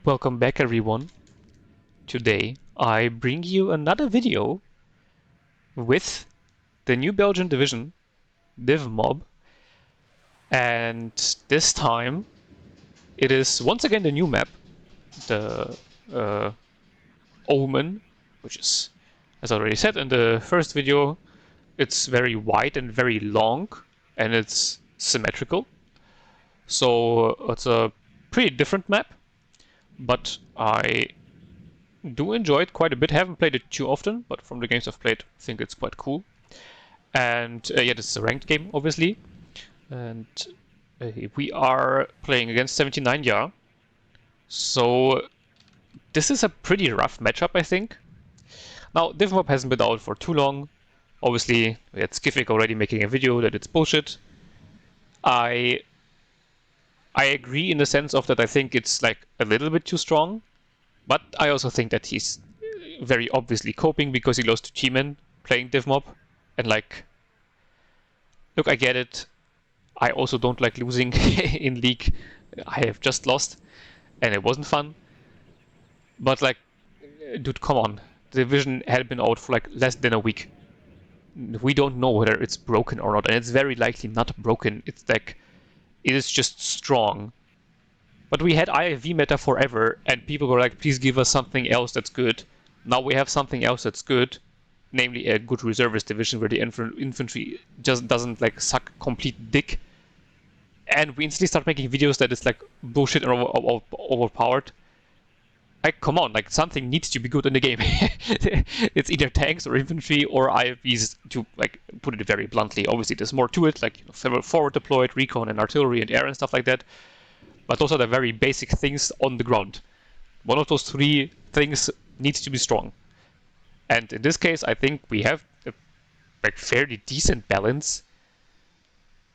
Welcome back everyone. Today I bring you another video with the new Belgian division, DIVMOB, and this time it is once again the new map, the Ohmen, which is, as I already said in the first video, it's very wide and very long and it's symmetrical. So it's a pretty different map, but I do enjoy it quite a bit. Haven't played it too often, but from the games I've played, I think it's quite cool. And yeah, this is a ranked game, obviously. And we are playing against 79 Yar. So this is a pretty rough matchup, I think. Now, DIVMOB hasn't been out for too long. Obviously, we had Skific already making a video that it's bullshit. I agree in the sense of that I think it's like a little bit too strong. But I also think that he's very obviously coping because he lost to T-Man playing DIVMOB. And like, look, I get it. I also don't like losing in League. I have just lost and it wasn't fun. But like, dude, come on. The division had been out for like less than a week. We don't know whether it's broken or not. And it's very likely not broken. It's like, it is just strong. But we had IFV meta forever, and people were like, please give us something else that's good. Now we have something else that's good, namely a good reservist division where the infantry just doesn't like suck complete dick. And we instantly start making videos that is like bullshit or overpowered. Like, come on, like something needs to be good in the game. It's either tanks or infantry or IFVs, to like put it very bluntly. Obviously there's more to it, like forward deployed, recon and artillery and air and stuff like that. But those are the very basic things on the ground. One of those three things needs to be strong. And in this case, I think we have a like fairly decent balance.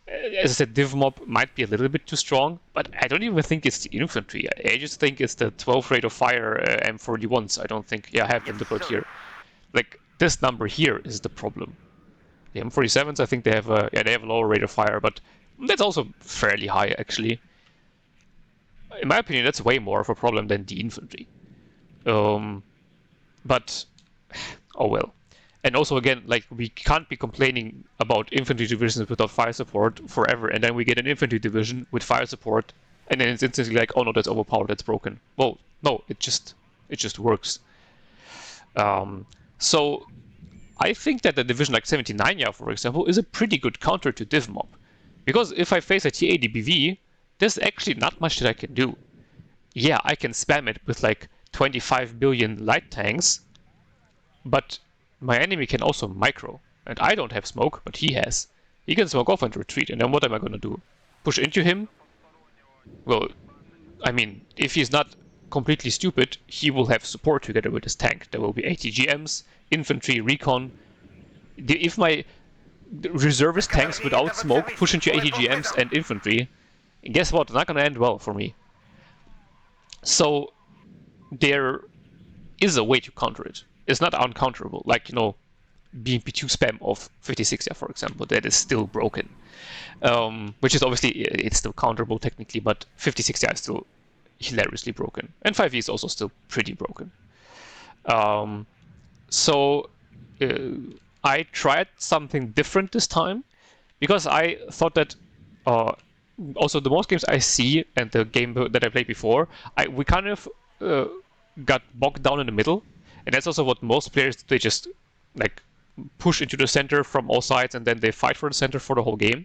As I said, DIVMOB might be a little bit too strong, but I don't even think it's the infantry. I just think it's the 12 rate of fire M41s. I don't think, I have them deployed here. Like, this number here is the problem. The M47s, I think they have a lower rate of fire, but that's also fairly high, actually. In my opinion, that's way more of a problem than the infantry. But, oh well. And also, again, like, we can't be complaining about infantry divisions without fire support forever, and then we get an infantry division with fire support, and then it's instantly like, oh no, that's overpowered, that's broken. Well, no, it just works. So, I think that the division like 79 Yar, for example, is a pretty good counter to DIVMOB. Because if I face a T80BV, there's actually not much that I can do. Yeah, I can spam it with like 25 billion light tanks, but my enemy can also micro. And I don't have smoke, but he has. He can smoke off and retreat, and then what am I gonna do? Push into him? Well, I mean, if he's not completely stupid, he will have support together with his tank. There will be ATGMs, infantry, recon. If my reservist tanks without smoke push into ATGMs and infantry, guess what? Not gonna end well for me. So there is a way to counter it. It's not uncounterable. Like, you know, BMP2 spam of 56 Yar, for example, that is still broken. Which is obviously, it's still counterable technically, but 56 Yar is still hilariously broken. And 5e is also still pretty broken. So I tried something different this time, because I thought that also the most games I see and the game that I played before, we kind of got bogged down in the middle, and that's also what most players, they just like push into the center from all sides and then they fight for the center for the whole game.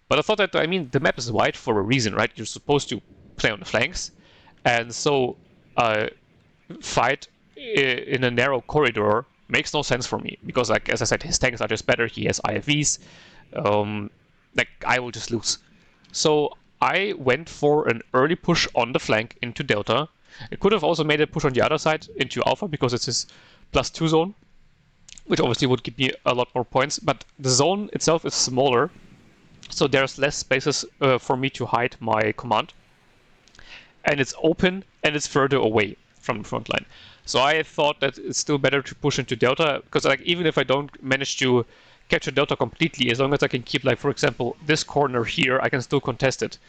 But I thought that, I mean, the map is wide for a reason, right? You're supposed to play on the flanks, and so fight in a narrow corridor makes no sense for me, because, like, as I said, his tanks are just better. He has IFVs. Like, I will just lose. So I went for an early push on the flank into Delta. It could have also made a push on the other side into Alpha, because it's his +2 zone, which obviously would give me a lot more points. But the zone itself is smaller, so there's less spaces for me to hide my command. And it's open, and it's further away from the front line. So I thought that it's still better to push into Delta, because like even if I don't manage to capture Delta completely, as long as I can keep, like, for example, this corner here, I can still contest it.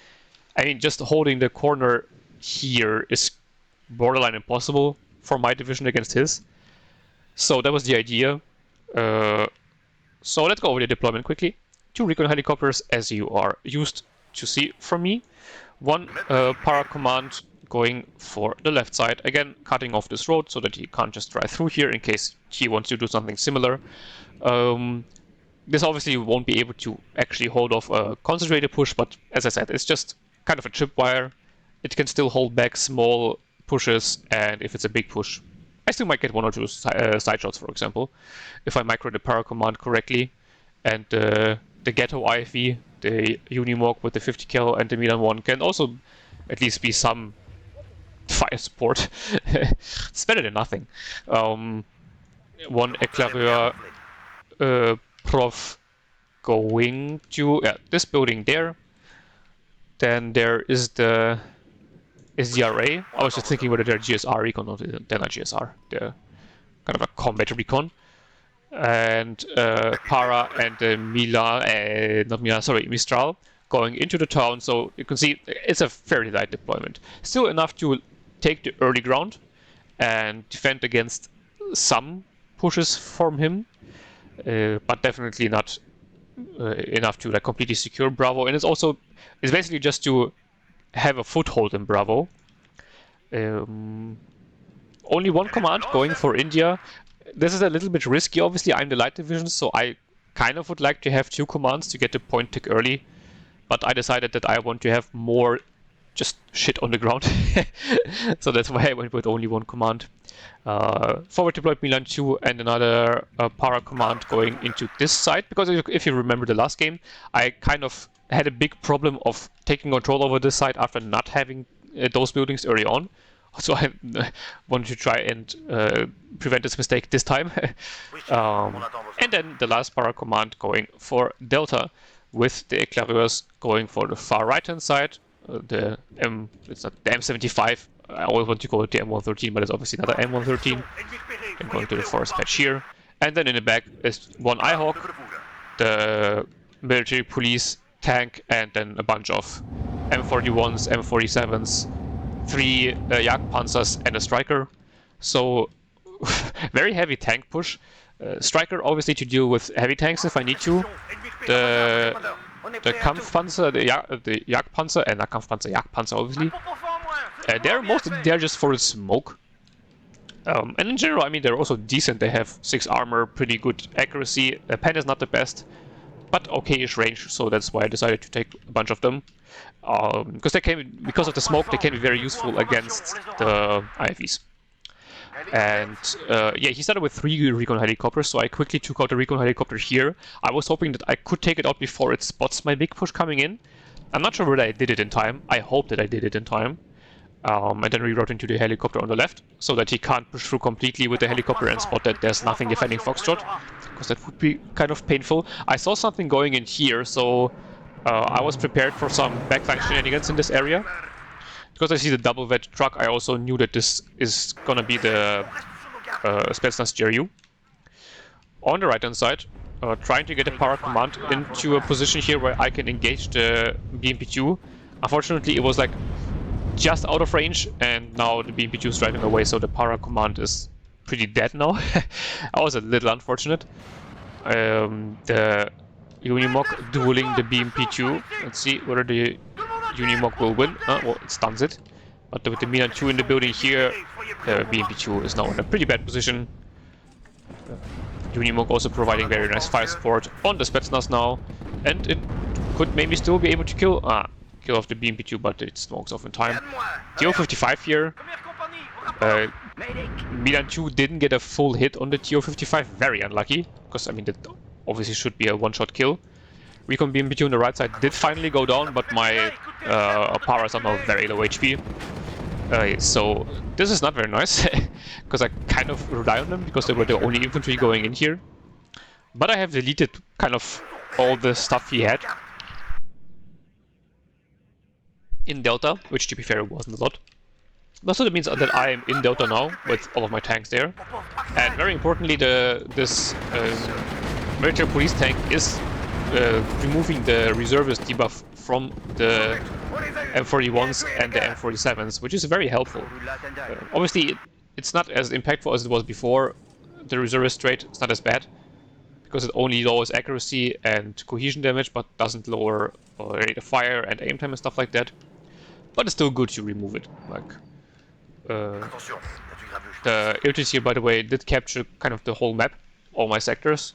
I mean, just holding the corner here is borderline impossible for my division against his. So that was the idea. So let's go over the deployment quickly. 2 recon helicopters, as you are used to see from me. 1 para command going for the left side, again cutting off this road so that he can't just drive through here in case he wants to do something similar. This obviously won't be able to actually hold off a concentrated push, but as I said, it's just kind of a tripwire. It can still hold back small pushes, and if it's a big push, I still might get 1 or 2 side shots, for example, if I micro the para command correctly. And the Ghetto IFV, the Unimog with the 50 cal and the Milan 1 can also at least be some fire support. It's better than nothing. 1 Eclaireur Prof going to this building there. Then there is the RA. I was just thinking whether they're GSR recon or they're not GSR. They're kind of a combat recon. And Para and Mistral going into the town. So you can see it's a fairly light deployment. Still enough to take the early ground and defend against some pushes from him, but definitely not enough to like completely secure Bravo. And it's basically just to have a foothold in Bravo. Only 1 command going for India. This is a little bit risky, obviously. I'm the light division, so I kind of would like to have 2 commands to get the point tick early. But I decided that I want to have more just shit on the ground. So that's why I went with only 1 command. Forward deployed Milan 2 and another para command going into this side. Because if you remember the last game, I kind of had a big problem of taking control over this side after not having those buildings early on. So I wanted to try and prevent this mistake this time. And then the last para command going for Delta, with the Eclaireurs going for the far right hand side. It's not the M75. I always want to call it the M113, but it's obviously not an M113. And going to the forest patch here. And then in the back is 1 IHawk, the military police tank, and then a bunch of M41s, M47s, 3 Jagdpanzers and a Striker. So very heavy tank push. Striker obviously to deal with heavy tanks if I need to. The Kampfpanzer, the Jagdpanzer, and not Kampfpanzer, Jagdpanzer obviously. They're mostly there just for the smoke. And in general, I mean, they're also decent. They have 6 armor, pretty good accuracy. The pen is not the best, but okay-ish range, so that's why I decided to take a bunch of them. Because of the smoke, they can be very useful against the IFVs. And yeah, he started with 3 recon helicopters, so I quickly took out the recon helicopter here. I was hoping that I could take it out before it spots my big push coming in. I'm not sure whether I did it in time. I hope that I did it in time. And then reroute into the helicopter on the left, so that he can't push through completely with the helicopter and spot that there's nothing defending Foxtrot, because that would be kind of painful. I saw something going in here, so I was prepared for some backline shenanigans in this area. Because I see the double vet truck, I also knew that this is gonna be the Spetsnaz GRU. On the right hand side, trying to get a para command into a position here where I can engage the BMP-2. Unfortunately, it was like just out of range, and now the BMP-2 is driving away, so the para command is pretty dead now. That was a little unfortunate. The Unimog dueling the BMP-2. Let's see whether the Unimog will win. Well, it stuns it. But with the Milan 2 in the building here, the BMP-2 is now in a pretty bad position. Unimog also providing very nice fire support on the Spetsnaz now. And it could maybe still be able to kill off the BMP-2, but it smokes off in time. TO-55 here. Milan 2 didn't get a full hit on the TO-55. Very unlucky, because I mean that obviously should be a one-shot kill. Recon BMP-2 on the right side did finally go down, but my paras are now very low HP. So this is not very nice, because I kind of rely on them, because they were the only infantry going in here. But I have deleted kind of all the stuff he had in Delta, which to be fair wasn't a lot. Also that means that I am in Delta now, with all of my tanks there. And very importantly, this military police tank is removing the reservist debuff from the M41s and the M47s, which is very helpful. Obviously, it's not as impactful as it was before. The reservist trait is not as bad, because it only lowers accuracy and cohesion damage, but doesn't lower rate of fire and aim time and stuff like that. But it's still good to remove it. Like, the airties here, by the way, did capture kind of the whole map, all my sectors.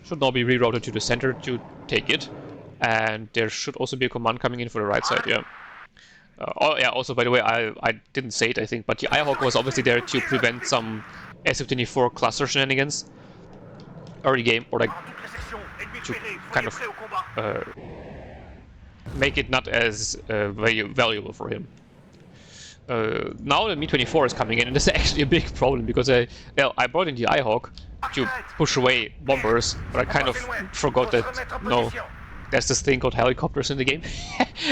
Should now be rerouted to the center to take it. And there should also be a command coming in for the right side, yeah. Oh yeah, also by the way, I didn't say it, I think, but the IHawk was obviously there to prevent some SF-24 cluster shenanigans early game, or like to kind of make it not as very valuable for him. Now the Mi-24 is coming in, and this is actually a big problem, because I brought in the IHawk to push away bombers, but I kind of forgot that, no, there's this thing called helicopters in the game,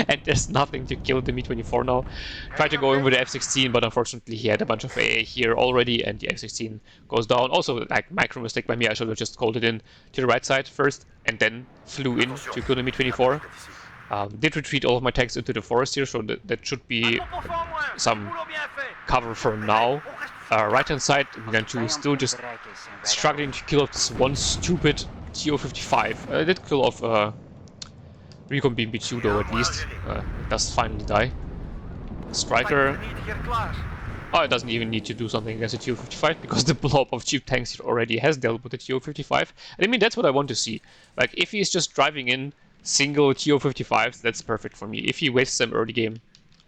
and there's nothing to kill the Mi-24 now. Tried to go in with the F-16, but unfortunately he had a bunch of AA here already, and the F-16 goes down. Also, like, micro mistake by me, I should have just called it in to the right side first, and then flew in to kill the Mi-24. Did retreat all of my tanks into the forest here, so that should be some cover for now. Right hand side, Mi-2 is still just struggling to kill off this one stupid TO-55. I did kill off Recon Beam B2 though, at least. It does finally die. Striker. Oh, it doesn't even need to do something against the TO-55, because the blob of cheap tanks already has dealt with the TO-55. And I mean, that's what I want to see. Like, if he's just driving in single TO-55s, that's perfect for me. If he wastes them early game,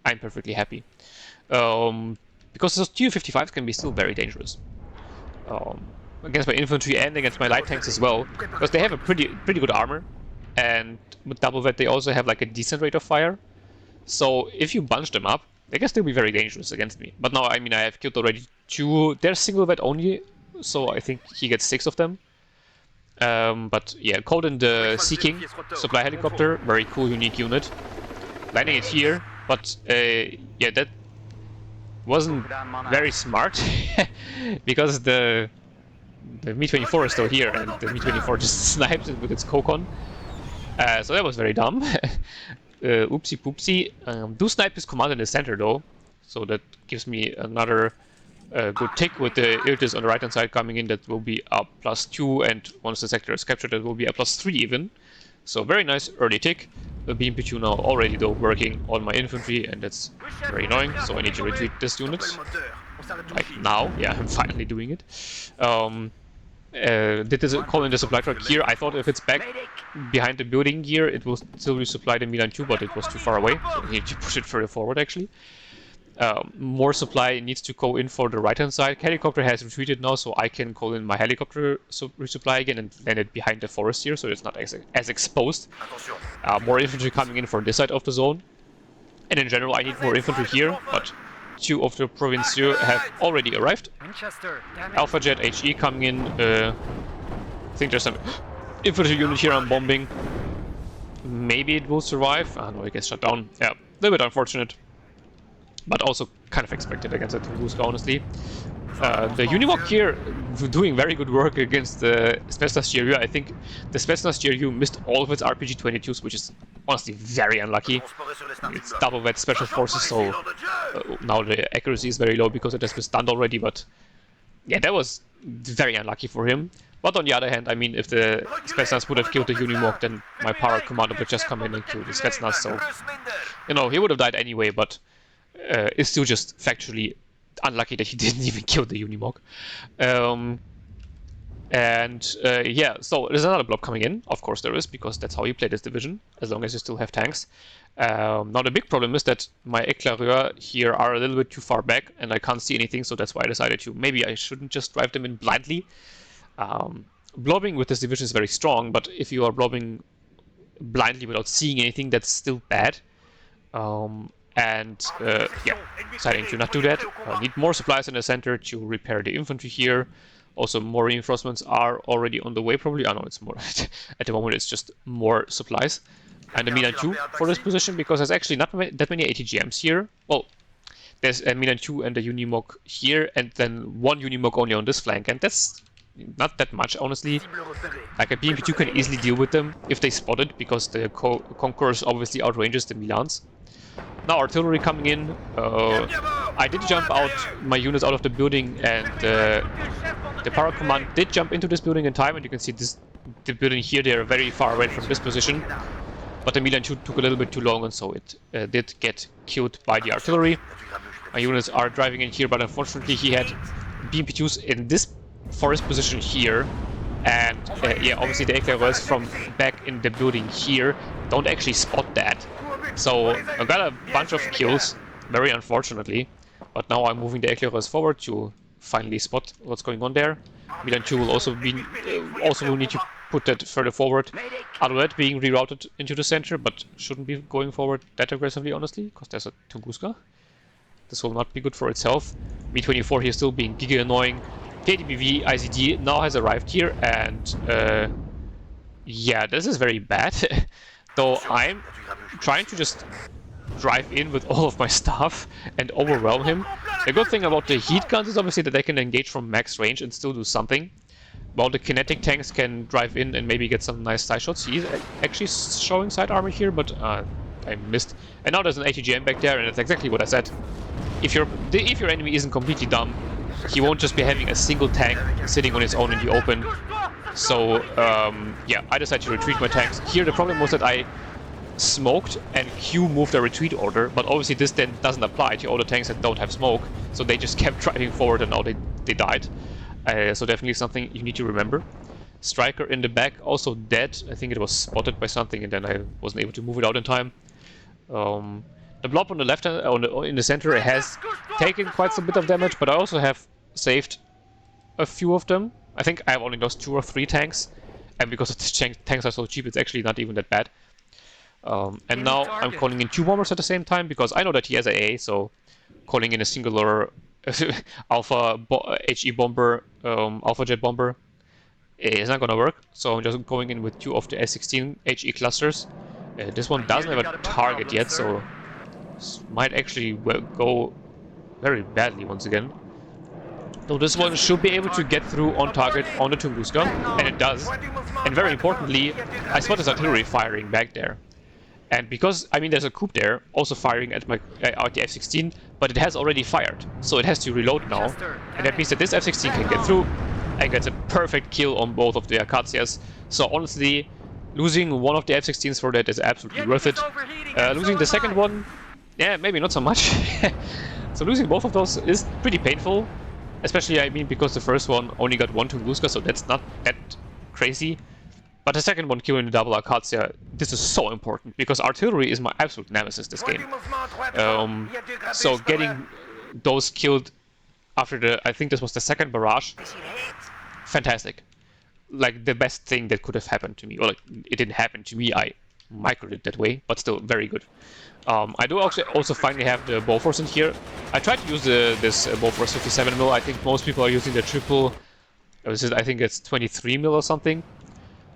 I'm perfectly happy. Because those TO-55s can be still very dangerous. Against my infantry and against my light tanks as well, because they have a pretty good armor. And with double vet, they also have like a decent rate of fire. So if you bunch them up, they can still be very dangerous against me. But now, I mean, I have killed already 2. They're single vet only, so I think he gets 6 of them. But yeah, called in the Sea King supply helicopter, very cool, unique unit. Landing it here, but yeah, that wasn't very smart, because the Mi-24 is still here, and the Mi-24 just sniped it with its Kokon. So that was very dumb. Oopsie poopsie. Do snipe his command in the center though, so that gives me another good tick with the Iltis on the right hand side coming in. That will be a +2, and once the sector is captured, that will be a +3 even. So very nice early tick. The Beam P2 now already though working on my infantry, and that's very annoying. So I need to retreat this unit. Like now, yeah, I'm finally doing it. Did this call in the supply truck here? I thought if it's back behind the building here, it will still resupply the Mi-2, but it was too far away, so we need to push it further forward actually. More supply needs to go in for the right hand side. Helicopter has retreated now, so I can call in my helicopter resupply again and land it behind the forest here, so it's not as exposed. More infantry coming in for this side of the zone. And in general, I need more infantry here, but 2 of the Provinciaux have already arrived. Alpha Jet HE coming in. I think there's some infantry unit here I'm bombing. Maybe it will survive. Ah, no, it gets shut down. Yeah, a little bit unfortunate, but also kind of expected against the Tunguska, honestly. The Unimog here doing very good work against the Spetsnaz GRU. I think the Spetsnaz GRU missed all of its RPG-22s, which is honestly very unlucky. It's double vet special forces, so now the accuracy is very low because it has been stunned already, but yeah, that was very unlucky for him. But on the other hand, I mean, if the Spetsnaz would have killed the Unimog, then my power commander would just come in and kill the Spetsnaz, so, you know, he would have died anyway, but it's still just factually unlucky that he didn't even kill the Unimog. Yeah, so there's another blob coming in. Of course there is, because that's how you play this division, as long as you still have tanks. Now the big problem is that my éclaireurs here are a little bit too far back, and I can't see anything, so that's why I decided to. Maybe I shouldn't just drive them in blindly. Blobbing with this division is very strong, but if you are blobbing blindly without seeing anything, that's still bad. Yeah, deciding to not do that. Need more supplies in the center to repair the infantry here. Also, more reinforcements are already on the way, probably. I know it's more. At the moment, it's just more supplies. And the Mi-2 for this position, because there's actually not that many ATGMs here. Well, there's a Mi-2 and a Unimog here, and then 1 Unimog only on this flank. And that's not that much, honestly. Like a BMP2 can easily deal with them if they spot it, because the Conquerors obviously outranges the Milans. Now artillery coming in. I did jump out my units out of the building, and the Power Command did jump into this building in time, and you can see the building here, they are very far away from this position. But the Milan 2 took a little bit too long, and so it did get killed by the artillery. My units are driving in here, but unfortunately he had BMP2s in this forest position here. And yeah, obviously the éclaireurs from back in the building here don't actually spot that. So I got a bunch of kills, very unfortunately. But now I'm moving the éclaireurs forward to finally spot what's going on there. Milan 2 will also will need to put that further forward. Alouette being rerouted into the center, but shouldn't be going forward that aggressively, honestly, because there's a Tunguska. This will not be good for itself. Mi-24 here still being giga annoying. KDBV ICD now has arrived here, and yeah, this is very bad. Though I'm trying to just drive in with all of my stuff and overwhelm him. The good thing about the heat guns is obviously that they can engage from max range and still do something. While the kinetic tanks can drive in and maybe get some nice side shots. He's actually showing side armor here, but I missed. And now there's an ATGM back there, and it's exactly what I said. If your enemy isn't completely dumb, he won't just be having a single tank sitting on its own in the open. So yeah, I decided to retreat my tanks. Here the problem was that I smoked and Q moved a retreat order, but obviously this then doesn't apply to all the tanks that don't have smoke, so they just kept driving forward and now they died. So definitely something you need to remember. Striker in the back, also dead. I think it was spotted by something and then I wasn't able to move it out in time. The blob on the left hand, in the center, has taken quite some bit of damage, but I also have saved a few of them. I think I have only lost 2 or 3 tanks, and because the tanks are so cheap, it's actually not even that bad. And now I'm calling in 2 bombers at the same time, because I know that he has AA, so calling in a singular Alpha HE bomber, Alpha Jet bomber is not gonna work. So I'm just going in with 2 of the S16 HE clusters. This one doesn't have a target yet, so this might actually go very badly once again. So this one should be able to get through on target on the Tunguska, and it does. And very importantly, I spot this artillery firing back there. And because, I mean, there's a coup there, also firing at my the F-16, but it has already fired, so it has to reload now. And that means that this F-16 can get through and gets a perfect kill on both of the Acacias. So honestly, losing one of the F-16s for that is absolutely worth it. Losing the second one, yeah, maybe not so much. So losing both of those is pretty painful. Especially, I mean, because the first one only got 1 Tunguska, so that's not that crazy. But the second one, killing the double Acacia, this is so important, because artillery is my absolute nemesis this game. So getting those killed after I think this was the second barrage, fantastic. Like, the best thing that could have happened to me. Well, like, it didn't happen to me, I microed it that way, but still very good. I do also finally have the Bofors in here. I tried to use this Bofors 57mm. I think most people are using the triple, I think it's 23mm or something.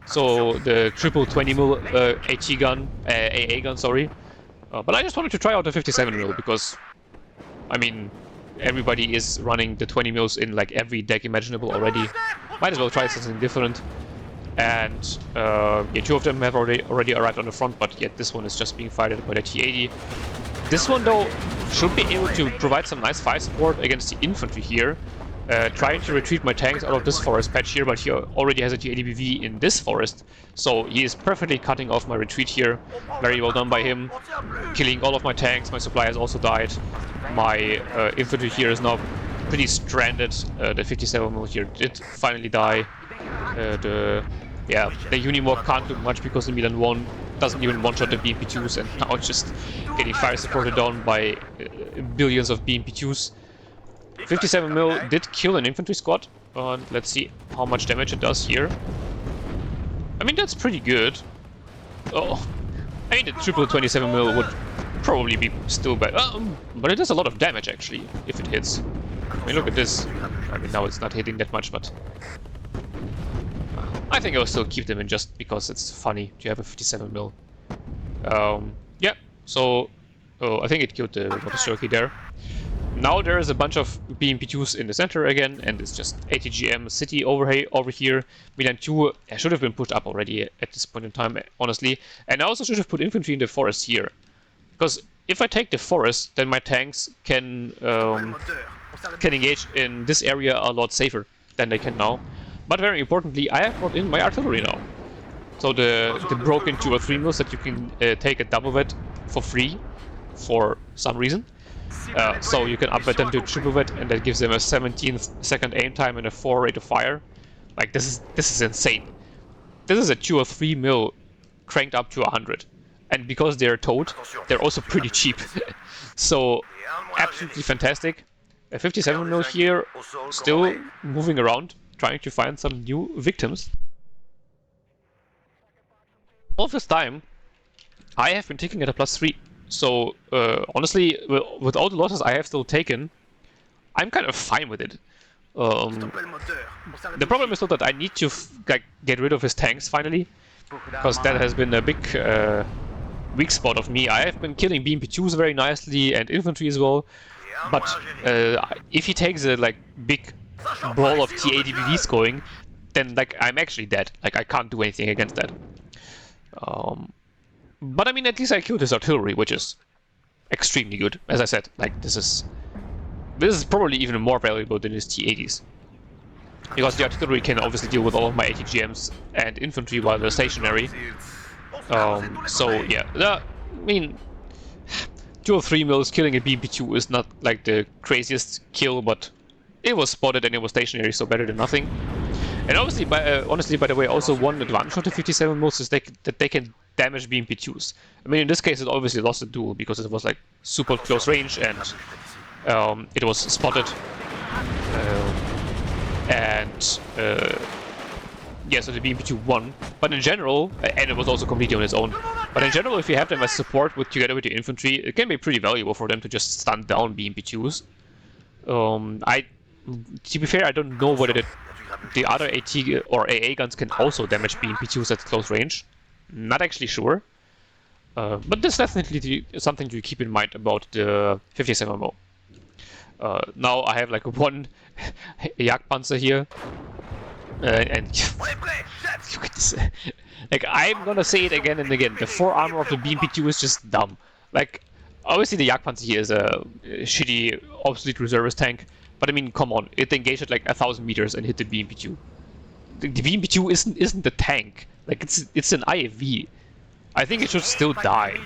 So the triple 20mm AT gun, AA gun, sorry. But I just wanted to try out the 57mm because, I mean, everybody is running the 20mm in like every deck imaginable already. Might as well try something different. And yeah, 2 of them have already arrived on the front, but yet this one is just being fired by the T-80. This one, though, should be able to provide some nice fire support against the infantry here. Trying to retreat my tanks out of this forest patch here, but he already has a T-80BV in this forest, so he is perfectly cutting off my retreat here. Very well done by him, killing all of my tanks. My supply has also died. My infantry here is now pretty stranded. The 57mm here did finally die. The Unimog can't do much because the Milan 1 doesn't even one-shot the BMP2s, and now it's just getting fire supported down by billions of BMP2s. 57mm did kill an infantry squad. Let's see how much damage it does here. I mean, that's pretty good. Oh, I mean, the triple 27mm would probably be still bad. But it does a lot of damage, actually, if it hits. I mean, look at this. I mean, now it's not hitting that much, but I think I'll still keep them in just because it's funny to have a 57mm. Yeah, so I think it killed the Motoshirki there. Now there is a bunch of BMP2s in the center again, and it's just ATGM city over here. Milan 2 should have been pushed up already at this point in time, honestly. And I also should have put infantry in the forest here. Because if I take the forest, then my tanks can engage in this area a lot safer than they can now. But very importantly, I have brought in my artillery now. So the broken 2 or 3 mills that you can take a double vet for free for some reason. So you can upvet them to triple vet, and that gives them a 17-second aim time and a 4 rate of fire. Like this is insane. This is a 2 or 3 mil cranked up to 100, and because they're towed, they're also pretty cheap. So absolutely fantastic. A 57 mil here, still moving around, trying to find some new victims. All this time, I have been taking at a +3. So, honestly, with all the losses I have still taken, I'm kind of fine with it. The problem is not that I need to get rid of his tanks finally, because that has been a big weak spot of me. I have been killing BMP2s very nicely and infantry as well, but if he takes a big brawl of TA DVVs going, then I'm actually dead. I can't do anything against that. But I mean, at least I killed his artillery, which is extremely good. As I said, this is probably even more valuable than his T-80s. Because the artillery can obviously deal with all of my ATGMs and infantry while they're stationary. So yeah, I mean, 2 or 3 mils killing a BMP2 is not the craziest kill, but it was spotted and it was stationary, so better than nothing. And obviously, honestly, by the way, also one advantage of the 57 mils is that they can damage BMP2s. I mean, in this case, it obviously lost the duel because it was super close range and it was spotted. Yeah, so the BMP2 won. But in general, and it was also completely on its own. But in general, if you have them as support together with the infantry, it can be pretty valuable for them to just stun down BMP2s. To be fair, I don't know whether the other AT or AA guns can also damage BMP2s at close range. Not actually sure. But this is definitely something to keep in mind about the 57 MO. Now I have one Jagdpanzer here. And look at this. I'm gonna say it again and again. The 4 armor of the BMP2 is just dumb. Obviously the Jagdpanzer here is a shitty, obsolete reservist tank. But I mean, come on, it engaged at 1,000 meters and hit the BMP2. The BMP2 isn't the tank. It's an IFV. I think it should still die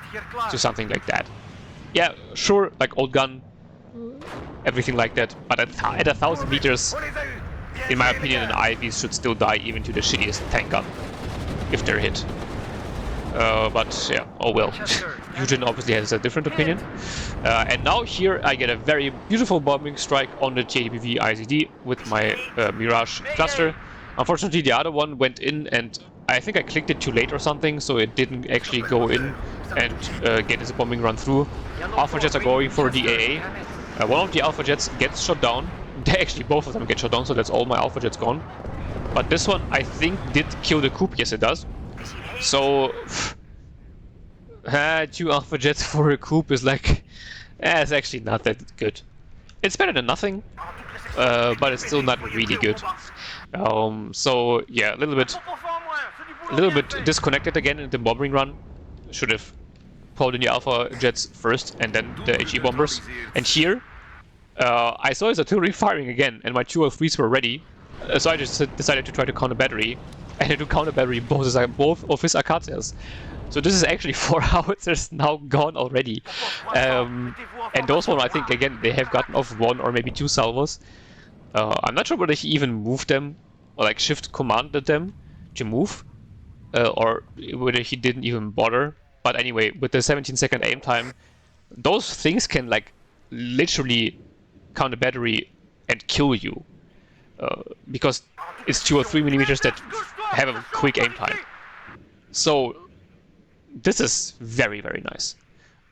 to something like that. Yeah, sure, old gun, everything like that. But at 1,000 meters, in my opinion, an IFV should still die even to the shittiest tank gun if they're hit. But yeah, oh well. Eugen obviously has a different opinion. And now here I get a very beautiful bombing strike on the JDBV IZD with my Mirage cluster. Unfortunately, the other one went in, and I think I clicked it too late or something, so it didn't actually go in and get its bombing run through. Alpha jets are going for the AA. One of the Alpha jets gets shot down. Actually, both of them get shot down, so that's all my Alpha jets gone. But this one, I think, did kill the coup. Yes, it does. So, 2 Alpha jets for a coup is it's actually not that good. It's better than nothing, but it's still not really good. So yeah, a little bit disconnected again in the bombing run. Should have pulled in the Alpha jets first and then the HE bombers. And here, I saw his artillery firing again, and my 2 or 3s were ready. So I just decided to try to counter battery, and to counter battery both of his Acacias. So this is actually 4 howitzers now gone already. And those one, I think, again, they have gotten off 1 or maybe 2 salvos. I'm not sure whether he even moved them, or shift commanded them to move, or whether he didn't even bother. But anyway, with the 17-second aim time, those things can literally counter battery and kill you. Because it's 2 or 3 millimeters that have a quick aim time. So this is very, very nice.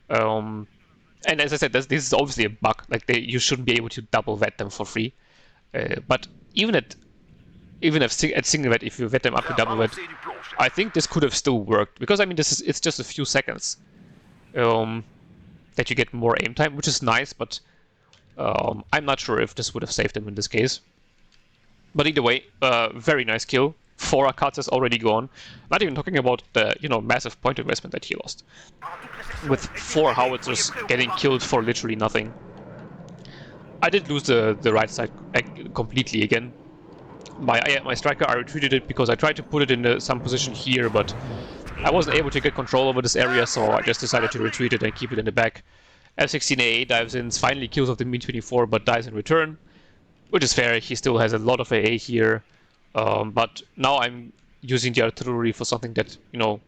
And as I said, this is obviously a bug. You shouldn't be able to double vet them for free. But even at single vet, if you vet them up to double vet, I think this could have still worked. Because I mean, it's just a few seconds that you get more aim time, which is nice. But I'm not sure if this would have saved him in this case. But either way, very nice kill. 4 Akatas already gone. Not even talking about the, you know, massive point investment that he lost. With 4 howitzers getting killed for literally nothing. I did lose the right side completely again. My striker, I retreated it because I tried to put it in some position here, but I wasn't able to get control over this area, so I just decided to retreat it and keep it in the back. F-16AA dives in, finally kills off the Mi-24, but dies in return. Which is fair, he still has a lot of AA here. But now I'm using the artillery for something that, you know,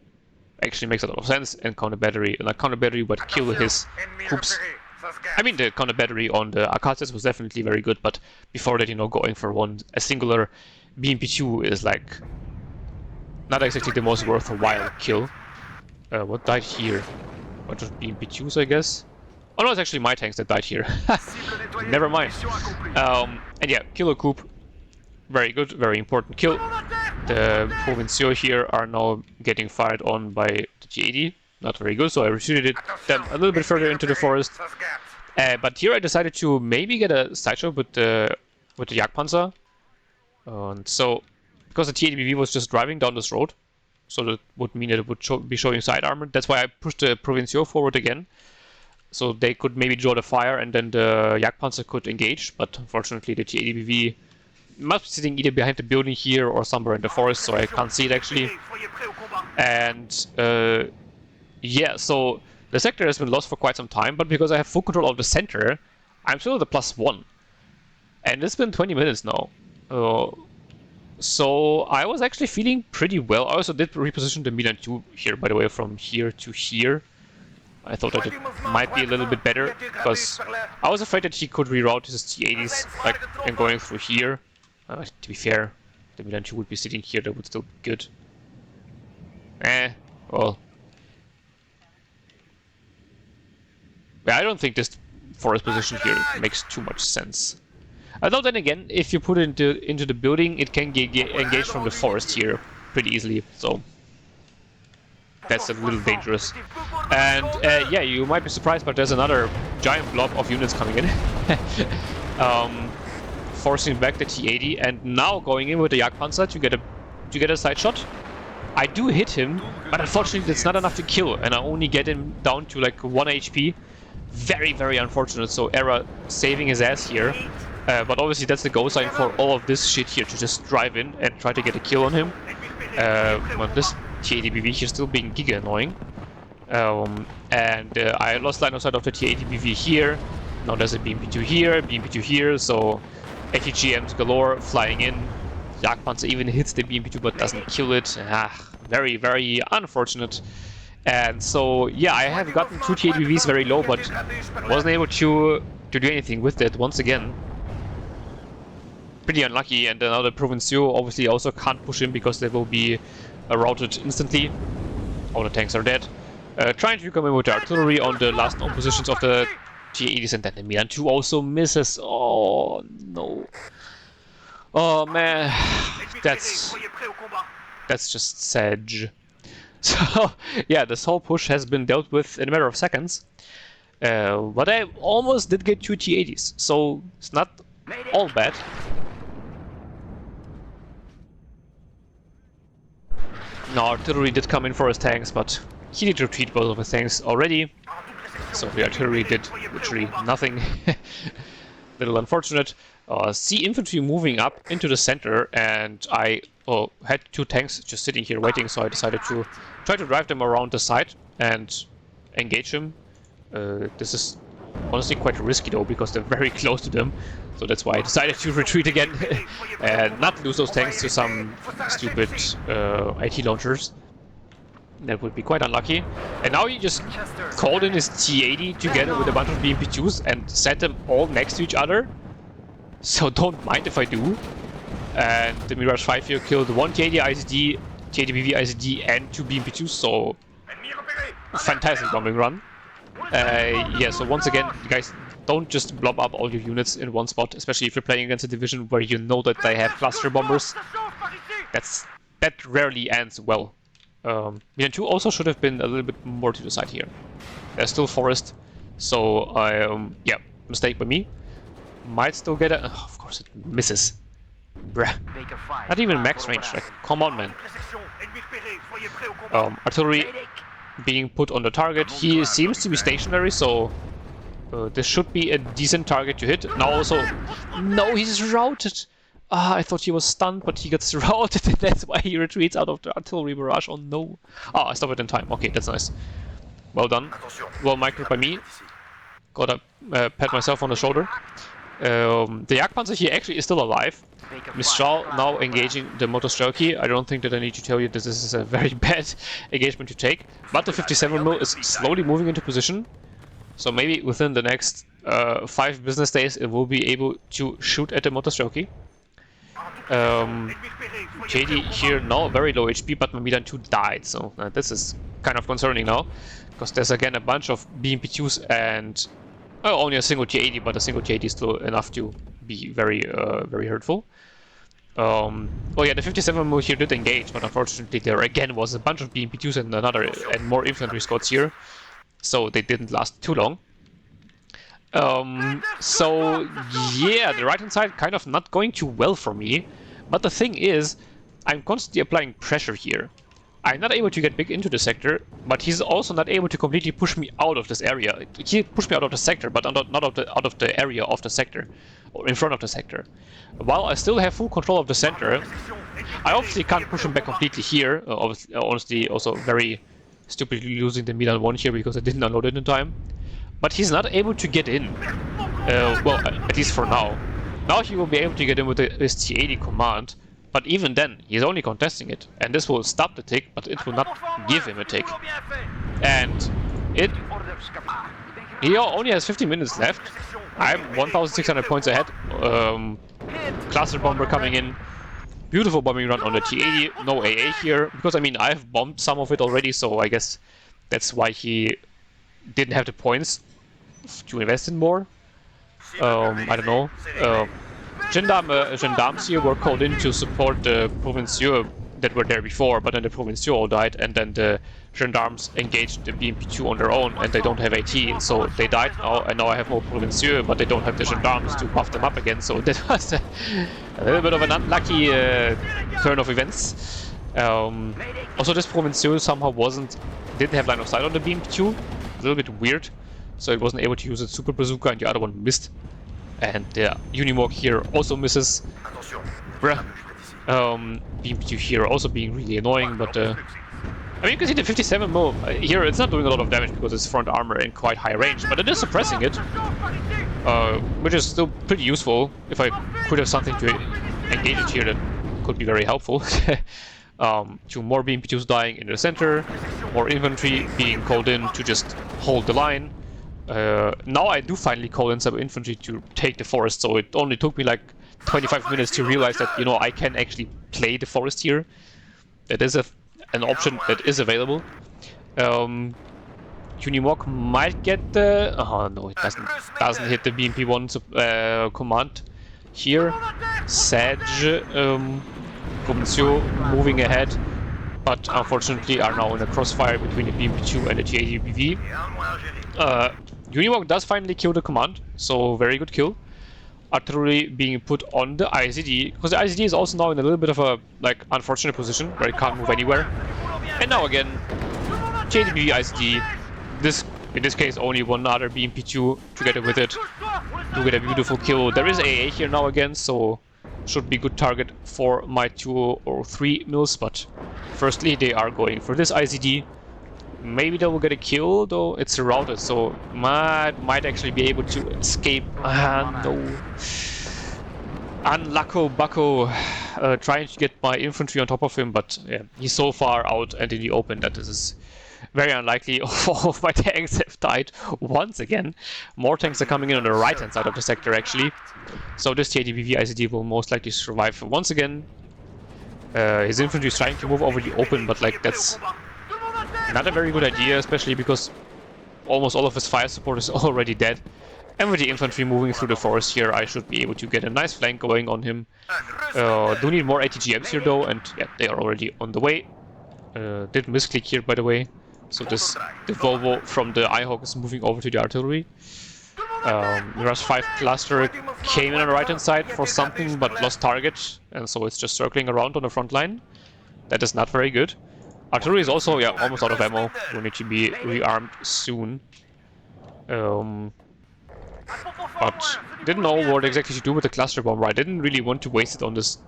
actually makes a lot of sense. And counter battery, not counter battery, but kill his troops. I mean, the counter battery on the Akatas was definitely very good, but before that, you know, going for a singular BMP2 is like not exactly the most worthwhile kill. What died here? Bunch of BMP2s, I guess. Oh no, it's actually my tanks that died here. Never mind. And yeah, kill a coup. Very good, very important kill. The Provinciaux here are now getting fired on by the T-80. Not very good, so I retreated them a little bit further into the forest. But here I decided to maybe get a side shot with the Jagdpanzer. And so, because the T-80BV was just driving down this road, so that would mean that it would be showing side armor. That's why I pushed the Provinciaux forward again. So they could maybe draw the fire and then the Jagdpanzer could engage, but unfortunately the T-80BV must be sitting either behind the building here or somewhere in the forest, so I can't see it actually. And yeah, so the sector has been lost for quite some time, but because I have full control of the center, I'm still at the +1. And it's been 20 minutes now. So I was actually feeling pretty well. I also did reposition the Milan 2 here, by the way, from here to here. I thought that it might be a little bit better, because I was afraid that he could reroute his T-80s, like, and going through here. To be fair, the Milan 2 would be sitting here, that would still be good. Well. Yeah, I don't think this forest position here makes too much sense. Although then again, if you put it into the building, it can get engaged from the forest here pretty easily, so that's a little dangerous. And yeah, you might be surprised, but there's another giant blob of units coming in. Forcing back the T-80, and now going in with the Jagdpanzer to get a side shot. I do hit him, but unfortunately it's not enough to kill, and I only get him down to like 1 HP. Very, very unfortunate, so Era saving his ass here. But obviously that's the go sign for all of this shit here, to just drive in and try to get a kill on him. But this T-80BV here still being giga annoying. And I lost line of sight of the T-80BV here. Now there's a BMP2 here, so ATGMs galore flying in. Jagdpanzer even hits the BMP2 but doesn't kill it. Very, very unfortunate. And so, yeah, I have gotten 2 T-80BVs very low, but wasn't able to do anything with it once again. Pretty unlucky, and now the Provinciaux obviously also can't push in because they will be routed instantly. All the tanks are dead. Trying to come in with the artillery on the last known positions of the T-80s, and then the Milan 2 also misses. Oh no. Oh man, that's just sad. So yeah, this whole push has been dealt with in a matter of seconds. But I almost did get 2 T-80s, so it's not all bad. No, artillery did come in for his tanks, but he did retreat both of his tanks already. So the artillery did literally nothing. Little unfortunate. See infantry moving up into the center, and I had 2 tanks just sitting here waiting, so I decided to try to drive them around the side and engage them. This is honestly quite risky though, because they're very close to them, so that's why I decided to retreat again and not lose those tanks to some stupid IT launchers. That would be quite unlucky. And now he just called in his T-80 together with a bunch of BMP2s and set them all next to each other. So don't mind if I do. And the Mirage 5 here killed 1 T-80 ICD, T-80BV ICD, and 2 BMP2s, so fantastic bombing run. Yeah, so once again, you guys don't just blob up all your units in one spot, especially if you're playing against a division where you know that they have cluster bombers. That rarely ends well. Milan 2 also should have been a little bit more to the side here. There's still forest, so yeah, mistake by me. Might still get it. Oh, of course it misses. Bruh. Not even max range. Like, come on, man. Artillery being put on the target. He seems to be stationary, so this should be a decent target to hit. Now also... No, he's routed! Ah, I thought he was stunned, but he gets routed, and that's why he retreats out of the artillery barrage. Oh no. Ah, I stopped it in time. Okay, that's nice. Well done. Well microed by me. Gotta pat myself on the shoulder. The Jagdpanzer here actually is still alive. Mistral now engaging the Motostrelki. I don't think that I need to tell you this is a very bad engagement to take. But the 57mm is slowly moving into position. So maybe within the next 5 business days it will be able to shoot at the Motostrelki. JD here now very low HP, but Mamidan 2 died. So this is kind of concerning now. Because there's again a bunch of BMP2s and... only a single T80, but a single T80 is still enough to be very, very hurtful. Oh yeah, the 57mm here did engage, but unfortunately there again was a bunch of BMP2s and more infantry squads here, so they didn't last too long. So yeah, the right hand side kind of not going too well for me, but the thing is, I'm constantly applying pressure here. I'm not able to get big into the sector, but he's also not able to completely push me out of this area. He pushed me out of the sector, but not out of the area of the sector, or in front of the sector. While I still have full control of the center, I obviously can't push him back completely here. Honestly, also very stupidly losing the Milan 1 here because I didn't unload it in time. But he's not able to get in. Well, at least for now. Now he will be able to get in with his T80 command. But even then, he's only contesting it, and this will stop the tick, but it will not give him a tick. And he only has 50 minutes left. I'm 1,600 points ahead. Cluster bomber coming in. Beautiful bombing run on the T80. No AA here, because I mean I've bombed some of it already, so I guess that's why he didn't have the points to invest in more. I don't know. Gendarmes here were called in to support the Provinciaux that were there before, but then the Provinciaux all died, and then the Gendarmes engaged the BMP2 on their own, and they don't have AT, so they died now, and now I have more Provinciaux, but they don't have the Gendarmes to buff them up again, so that was a little bit of an unlucky turn of events. Also, this Provinciaux somehow didn't have line of sight on the BMP2, a little bit weird, so it wasn't able to use its super bazooka, and the other one missed. And the Unimog here also misses. Bruh. BMP2 here also being really annoying, but I mean, you can see the 57mm here, it's not doing a lot of damage because it's front armor and quite high range, but it is suppressing it, which is still pretty useful. If I could have something to engage it here, that could be very helpful. To more BMP2s dying in the center, more infantry being called in to just hold the line. Now I do finally call in some infantry to take the forest, so it only took me like 25 minutes to realize that, you know, I can actually play the forest here. That is an option that is available. Unimog might get the... Oh no, it doesn't hit the BMP1 command here. Sage, Provinciaux moving ahead, but unfortunately are now in a crossfire between the BMP2 and the T80 BV. Unimog does finally kill the command, so very good kill. Artillery being put on the ICD, because the ICD is also now in a little bit of a unfortunate position where it can't move anywhere. And now again, T80 BV ICD, in this case only one other BMP2 together with it to get a beautiful kill. There is AA here now again, so should be good target for my 2 or 3 mils, but firstly they are going for this ICD. Maybe they will get a kill, though it's routed, so might actually be able to escape. No. Unlucko Bucko trying to get my infantry on top of him, but yeah, he's so far out and in the open that this is very unlikely. All of my tanks have died once again. More tanks are coming in on the right hand side of the sector actually. So this T80 BV ICD will most likely survive once again. His infantry is trying to move over the open, but like that's not a very good idea, especially because almost all of his fire support is already dead. And with the infantry moving through the forest here, I should be able to get a nice flank going on him. Do need more ATGMs here though, and yeah, they are already on the way. Did misclick here, by the way. So the Volvo from the IHawk is moving over to the artillery. Mirage 5 cluster came in on the right hand side for something but lost target, and so it's just circling around on the front line. That is not very good. Artillery is also, yeah, almost out of ammo. Will need to be rearmed soon. But didn't know what exactly to do with the cluster bomber. I didn't really want to waste it on this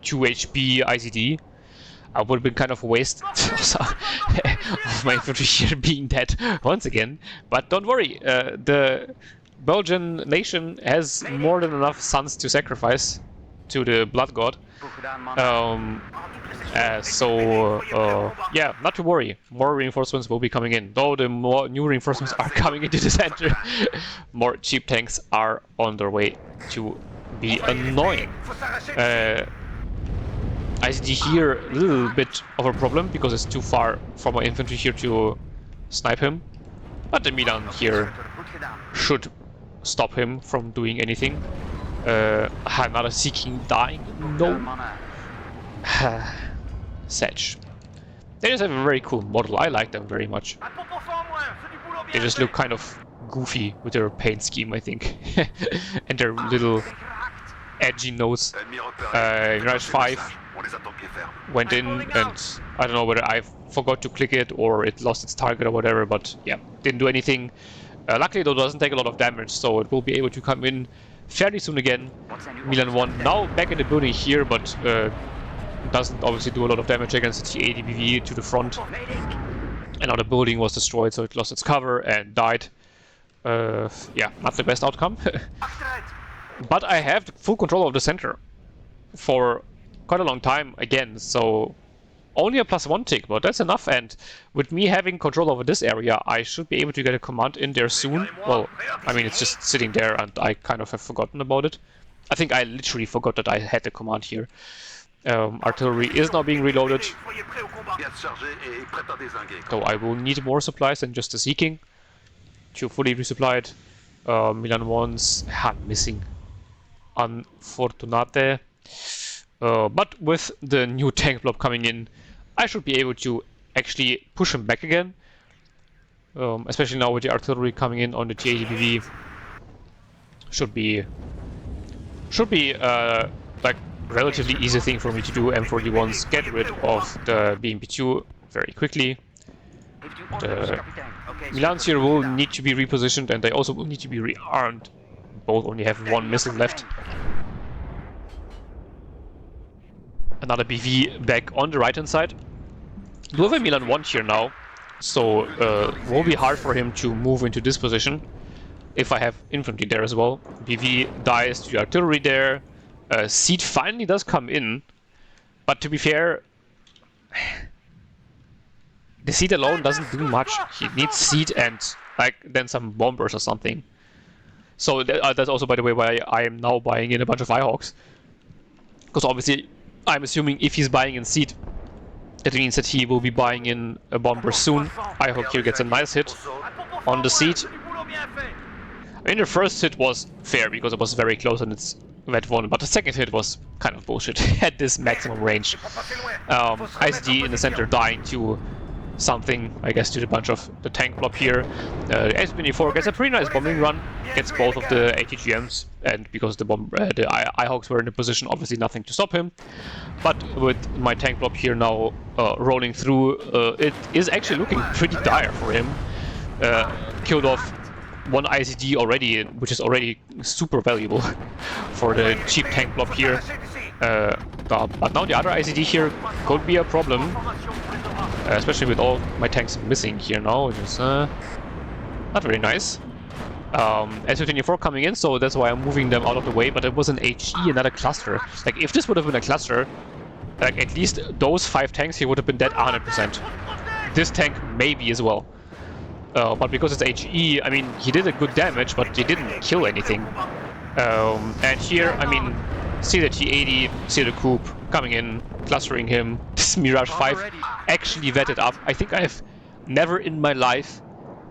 2 HP ICD. I would have been kind of a waste of my infantry here being dead once again. But don't worry, the Belgian nation has more than enough sons to sacrifice to the blood god. Yeah, not to worry. More reinforcements will be coming in. Though the more new reinforcements are coming into the center, more cheap tanks are on their way to be annoying. ICD here, a little bit of a problem because it's too far for my infantry here to snipe him. But the Milan here should stop him from doing anything. Another Seeking dying. No. Sedge. They just have a very cool model. I like them very much. They just look kind of goofy with their paint scheme, I think. And their little edgy nose. Mirage 5 went in, and I don't know whether I forgot to click it or it lost its target or whatever, but yeah, didn't do anything. Luckily, though, it doesn't take a lot of damage, so it will be able to come in fairly soon again. Milan 1 now back in the building here, but doesn't obviously do a lot of damage against the T80BV to the front. And now the building was destroyed, so it lost its cover and died. Yeah, not the best outcome. But I have full control of the center for quite a long time again, so only a +1 tick, but that's enough. And with me having control over this area, I should be able to get a command in there soon. Well, I mean, it's just sitting there and I kind of have forgotten about it. I think I literally forgot that I had the command here. Artillery is now being reloaded, so I will need more supplies than just the Seeking to fully resupply it. Milan 1's missing. Unfortunate. But with the new tank blob coming in, I should be able to actually push him back again. Especially now with the artillery coming in on the T80BV. Should be like relatively easy thing for me to do. M41s get rid of the BMP2 very quickly. The Milans here will need to be repositioned, and they also will need to be rearmed. Both only have one missile left. Another BV back on the right hand side. We have a Milan 1 here now, so it will be hard for him to move into this position if I have infantry there as well. BV dies to the artillery there. Seed finally does come in, but to be fair, the seed alone doesn't do much. He needs seed and like then some bombers or something. So that's also, by the way, why I am now buying in a bunch of IHawks, because obviously I'm assuming if he's buying in seed, it means that he will be buying in a bomber soon. IHawk here gets a nice hit on the seed. I mean, the first hit was fair because it was very close and it's Red 1, but the second hit was kind of bullshit at this maximum range. ICD in the center dying to something, I guess, to the bunch of the tank blob here. The S-24 gets a pretty nice bombing run, gets both of the ATGMs, and because the IHawks were in a position, obviously nothing to stop him. But with my tank blob here now rolling through, it is actually looking pretty dire for him. Killed off one ICD already, which is already super valuable for the cheap tank blob here. But now the other ICD here could be a problem, especially with all my tanks missing here now, which is not very nice. S-24 coming in, so that's why I'm moving them out of the way, but it was an HE, another cluster. Like, if this would have been a cluster, like, at least those 5 tanks here would have been dead 100%. This tank maybe as well. But because it's HE, I mean, he did a good damage, but he didn't kill anything. And here, I mean, see the T80, see the Coupe coming in, clustering him. This Mirage 5 actually vetted up. I think I've never in my life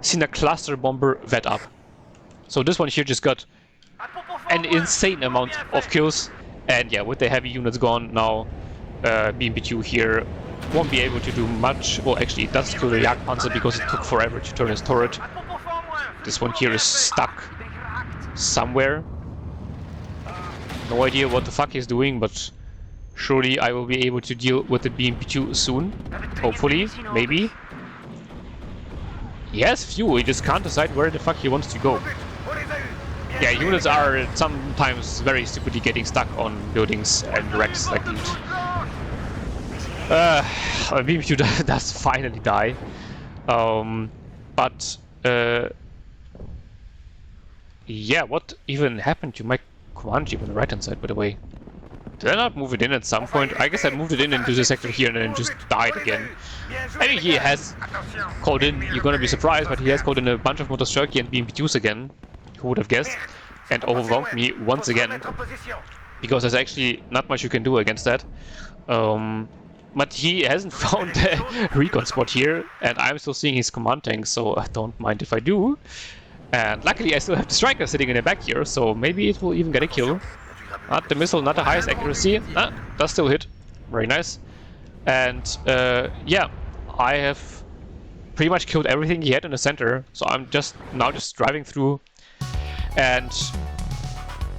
seen a cluster bomber vet up. So this one here just got an insane amount of kills. And yeah, with the heavy units gone now, BMP2 here won't be able to do much. Well, actually, it does kill the Jagdpanzer because it took forever to turn his turret. This one here is stuck somewhere. No idea what the fuck he's doing, but surely I will be able to deal with the BMP-2 soon. Hopefully, maybe. He has fuel, he just can't decide where the fuck he wants to go. Yeah, units are sometimes very stupidly getting stuck on buildings and wrecks like these. BMP-2 does finally die. Yeah, what even happened to my command jeep on the right hand side, by the way? Did I not move it in at some point? I guess I moved it in into the sector here and then just died again. I mean, he has called in, you're gonna be surprised, but he has called in a bunch of Motostrelki and BMP-2s again. Who would have guessed? And overwhelmed me once again. Because there's actually not much you can do against that. But he hasn't found a recon spot here, and I'm still seeing his command tank, so I don't mind if I do. And luckily I still have the striker sitting in the back here, so maybe it will even get a kill. Not the missile, not the highest accuracy. Does still hit. Very nice. And yeah, I have pretty much killed everything he had in the center, so I'm just driving through. And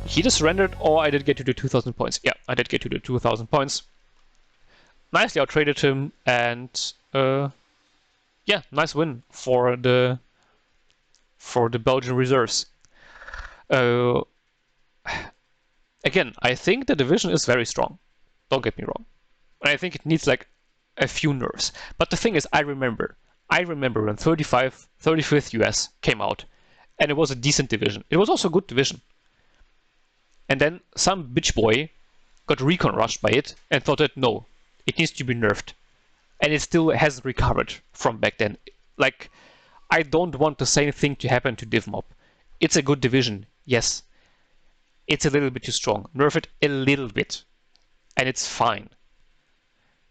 he just surrendered, or I did get to the 2,000 points. Yeah, I did get to the 2,000 points. Nicely outtraded him, and yeah, nice win for the Belgian reserves. Again, I think the division is very strong. Don't get me wrong. I think it needs like a few nerfs. But the thing is, I remember when 35th US came out, and it was a decent division. It was also a good division. And then some bitch boy got recon rushed by it and thought that no, it needs to be nerfed. And it still hasn't recovered from back then. Like, I don't want the same thing to happen to DIVMOB. It's a good division, yes. It's a little bit too strong. Nerf it a little bit, and it's fine.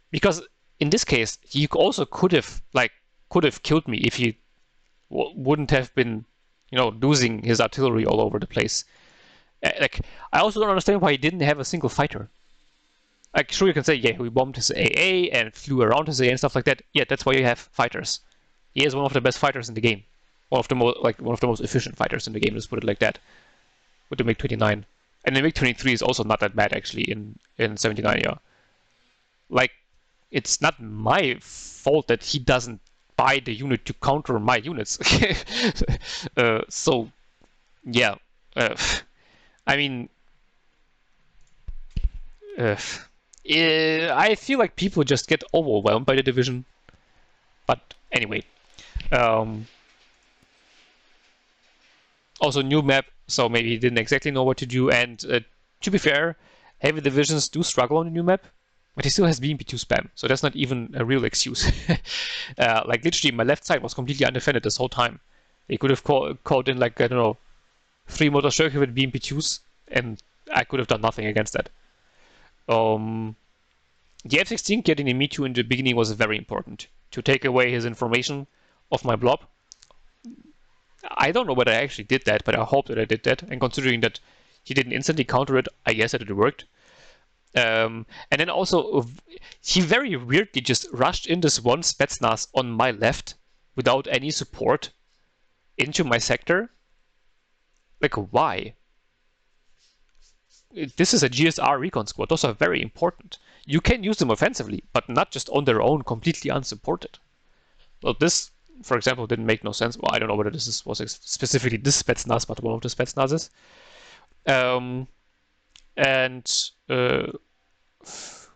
Because in this case, he also could have killed me if he wouldn't have been, losing his artillery all over the place. Like, I also don't understand why he didn't have a single fighter. Like, sure, you can say, yeah, we bombed his AA and flew around his AA and stuff like that. Yeah, that's why you have fighters. He is one of the best fighters in the game. One of the most efficient fighters in the game, let's put it like that. With the MiG-29. And the MiG-23 is also not that bad, actually, in 79, yeah. Like, it's not my fault that he doesn't buy the unit to counter my units. So, yeah. I mean... I feel like people just get overwhelmed by the division. But, anyway. Also, new map, so maybe he didn't exactly know what to do. And to be fair, heavy divisions do struggle on the new map, but he still has BMP-2 spam, so that's not even a real excuse. Like, literally, my left side was completely undefended this whole time. They could have called in, like, I don't know, 3 Motostrelki with BMP-2s, and I could have done nothing against that. The F-16 getting a Me Too in the beginning was very important, to take away his information of my blob. I don't know whether I actually did that, but I hope that I did that. And considering that he didn't instantly counter it, I guess that it worked. And then also, he very weirdly just rushed in this one Spetsnaz on my left without any support into my sector. Like, why? This is a GSR recon squad. Those are very important. You can use them offensively, but not just on their own, completely unsupported. Well, this, for example, didn't make no sense. Well, I don't know whether this was specifically this Spetsnaz, but one of the Spetsnazes.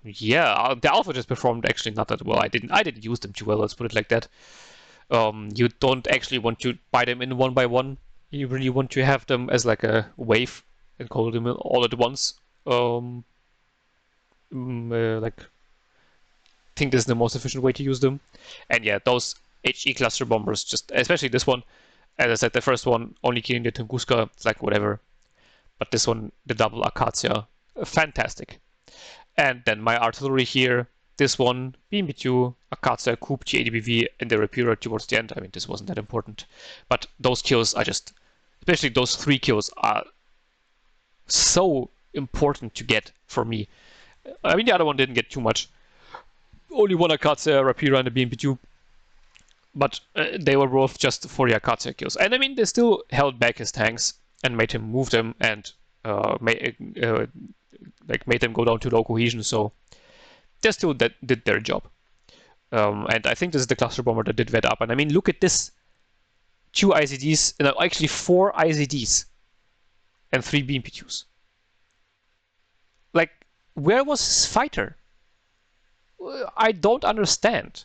Yeah, the Alpha just performed actually not that well. I didn't use them too well, let's put it like that. You don't actually want to buy them in one by one. You really want to have them as like a wave and call them all at once. Like, I think this is the most efficient way to use them. And yeah, those HE cluster bombers, just especially this one. As I said, the first one only killing the Tunguska, it's like whatever. But this one, the double Akacia, fantastic. And then my artillery here, this one, BMP-2, Akacia, Coup, GADBV, and the Rapira towards the end. I mean, this wasn't that important. But those kills are just, especially those 3 kills, are so important to get for me. I mean, the other one didn't get too much. Only one Akacia, Rapira, and the BMP-2. But they were both just for the Akacia kills. And I mean, they still held back his tanks. and made him move them and made them go down to low cohesion. So they still did their job. And I think this is the cluster bomber that did that up. And I mean, look at this. 2 ICDs, no, actually 4 ICDs and 3 BMP2s. Like, where was his fighter? I don't understand.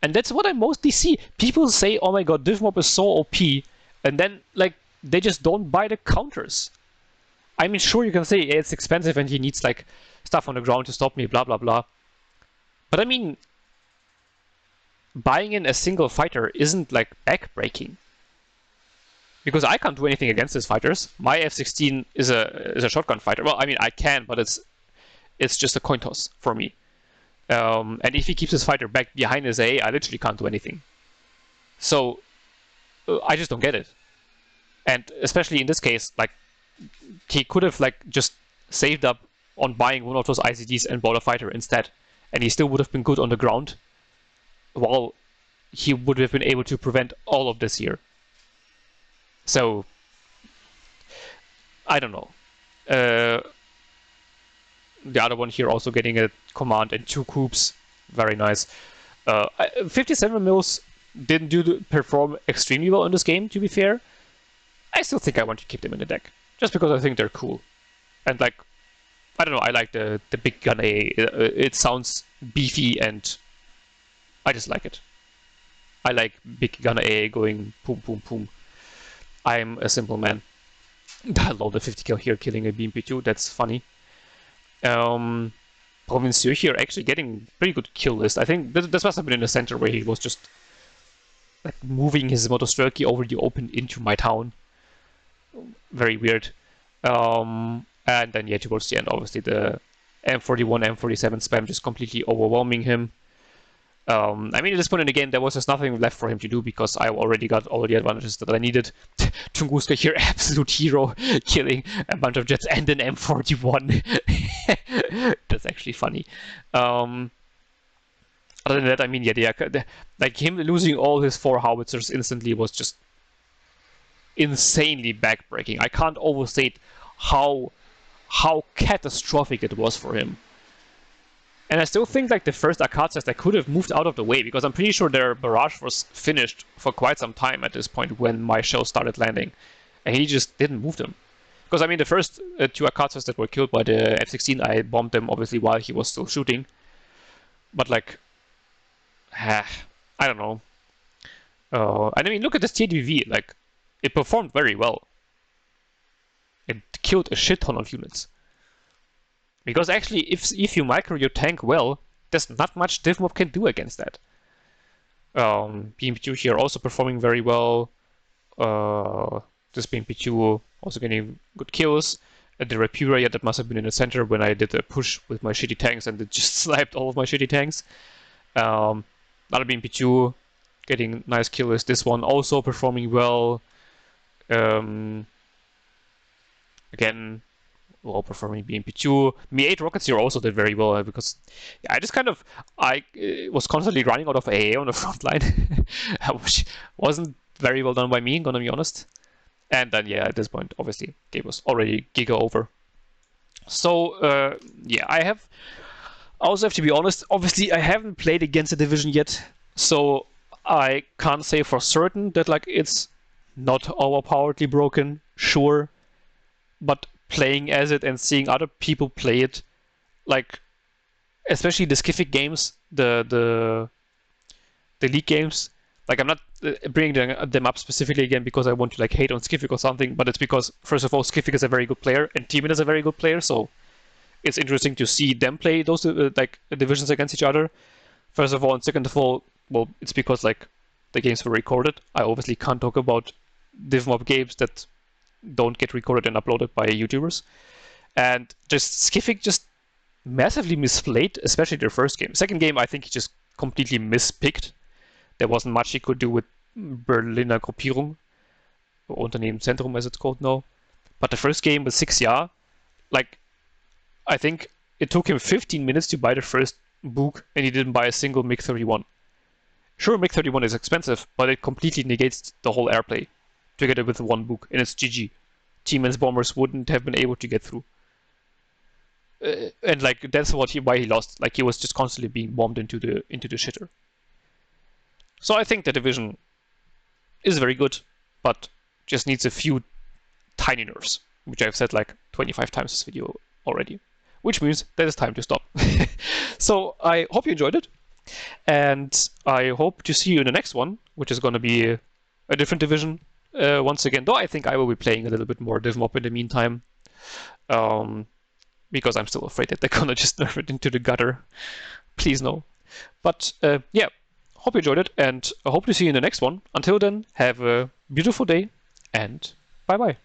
And that's what I mostly see. People say, oh my god, DIVMOB is so OP, and then, like, they just don't buy the counters. I mean, sure, you can say it's expensive and he needs, like, stuff on the ground to stop me, blah, blah, blah. But I mean, buying in a single fighter isn't, like, backbreaking. Because I can't do anything against his fighters. My F-16 is a shotgun fighter. Well, I mean, I can, but it's just a coin toss for me. And if he keeps his fighter back behind his A, I literally can't do anything. So, I just don't get it. And especially in this case, like, he could have, like, just saved up on buying one of those ICDs and bought a fighter instead. And he still would have been good on the ground, while he would have been able to prevent all of this here. So, I don't know. The other one here also getting a command and 2 coups. Very nice. 57 mils didn't perform extremely well in this game, to be fair. I still think I want to keep them in the deck. Just because I think they're cool. And like, I don't know, I like the big gun A. It sounds beefy and I just like it. I like big gun A going boom, boom, boom. I'm a simple man. I love the 50 kill here, killing a BMP2. That's funny. Provincieux here actually getting pretty good kill list. I think this must have been in the center where he was just like moving his Motostrelki over the open into my town. Very weird. And then yeah, towards the end, obviously the M41, M47 spam just completely overwhelming him. I mean, at this point in the game, there was just nothing left for him to do because I already got all the advantages that I needed. Tunguska here, absolute hero, killing a bunch of jets and an M41. That's actually funny. Other than that, I mean, yeah, like him losing all his 4 howitzers instantly was just insanely backbreaking. I can't overstate how catastrophic it was for him. And I still think like the first Akatsas that could have moved out of the way, because I'm pretty sure their barrage was finished for quite some time at this point when my shell started landing. And he just didn't move them. Because I mean the first 2 Akatsas that were killed by the F-16, I bombed them obviously while he was still shooting. But like, I don't know. And I mean look at this TDV, like, it performed very well. It killed a shit ton of units. Because actually, if you micro your tank well, there's not much DIVMOB can do against that. BMP2 here also performing very well. This BMP2 also getting good kills. The Rapura, yeah, that must have been in the center when I did a push with my shitty tanks and it just sniped all of my shitty tanks. Another BMP2 getting nice kills. This one also performing well. Again, well performing BMP2. Mi-8 rockets here also did very well because I just kind of was constantly running out of AA on the front line, which wasn't very well done by me, gonna be honest. And then yeah, at this point, obviously, game was already giga over. So yeah, I also have to be honest. Obviously, I haven't played against a division yet, so I can't say for certain that like it's not overpoweredly broken. Sure, but playing as it and seeing other people play it, like especially the Skiffic games, the league games. Like I'm not bringing them up specifically again because I want to like hate on Skiffic or something, but it's because first of all Skiffic is a very good player and Teamin is a very good player, so it's interesting to see them play those like divisions against each other. First of all, and second of all, well, it's because like the games were recorded. I obviously can't talk about DIVMOB games that don't get recorded and uploaded by YouTubers. And just Skiffic just massively misplayed, especially their first game. Second game, I think he just completely mispicked. There wasn't much he could do with Berliner Gruppierung, or Unternehmen Zentrum as it's called now. But the first game with 6 Jahr, like, I think it took him 15 minutes to buy the first book and he didn't buy a single MiG-31. Sure, MiG-31 is expensive, but it completely negates the whole airplay together with one book, and it's GG. T-Man's bombers wouldn't have been able to get through. And like that's why he lost. Like he was just constantly being bombed into the shitter. So I think the division is very good, but just needs a few tiny nerfs, which I've said like 25 times this video already, which means that it's time to stop. So I hope you enjoyed it, and I hope to see you in the next one, which is going to be a different division once again, though I think I will be playing a little bit more DIVMOB in the meantime, because I'm still afraid that they're going to just nerf it into the gutter. Please no. But yeah, hope you enjoyed it, and I hope to see you in the next one. Until then, have a beautiful day, and bye-bye.